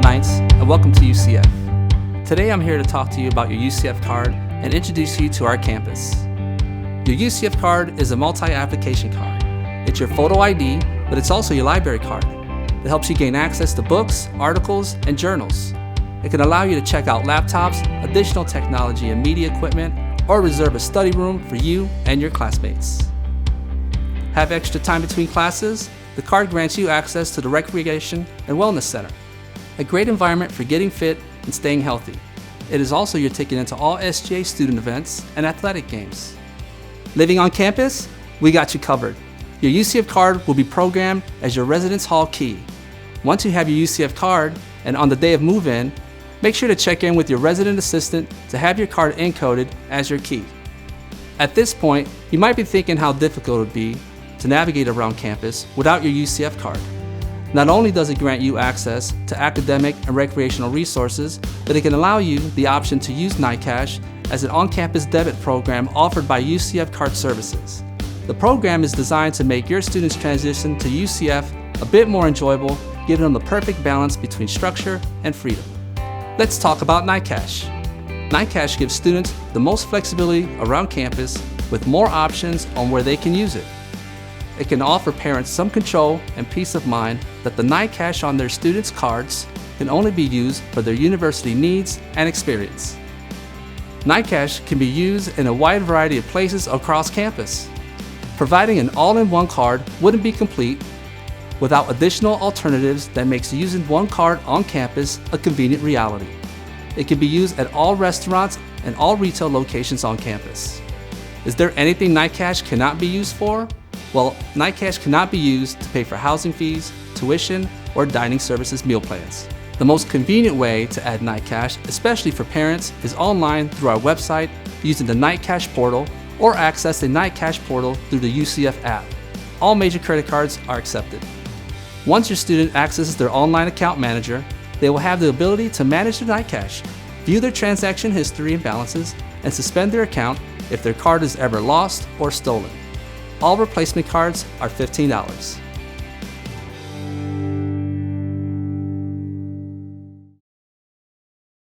Nights, and welcome to UCF. Today I'm here to talk to you about your UCF card and introduce you to our campus. Your UCF card is a multi-application card. It's your photo ID, but it's also your library card. It helps you gain access to books, articles, and journals. It can allow you to check out laptops, additional technology and media equipment, or reserve a study room for you and your classmates. Have extra time between classes? The card grants you access to the Recreation and Wellness Center, a great environment for getting fit and staying healthy. It is also your ticket into all SGA student events and athletic games. Living on campus? We got you covered. Your UCF card will be programmed as your residence hall key. Once you have your UCF card, and on the day of move-in, make sure to check in with your resident assistant to have your card encoded as your key. At this point, you might be thinking how difficult it would be to navigate around campus without your UCF card. Not only does it grant you access to academic and recreational resources, but it can allow you the option to use NightCash as an on-campus debit program offered by UCF Card Services. The program is designed to make your students' transition to UCF a bit more enjoyable, giving them the perfect balance between structure and freedom. Let's talk about NightCash. NightCash gives students the most flexibility around campus with more options on where they can use it. It can offer parents some control and peace of mind that the NightCash on their students' cards can only be used for their university needs and experience. NightCash can be used in a wide variety of places across campus. Providing an all-in-one card wouldn't be complete without additional alternatives that makes using one card on campus a convenient reality. It can be used at all restaurants and all retail locations on campus. Is there anything NightCash cannot be used for? Well, NightCash cannot be used to pay for housing fees, tuition, or dining services meal plans. The most convenient way to add NightCash, especially for parents, is online through our website using the NightCash portal or access the NightCash portal through the UCF app. All major credit cards are accepted. Once your student accesses their online account manager, they will have the ability to manage their NightCash, view their transaction history and balances, and suspend their account if their card is ever lost or stolen. All replacement cards are $15.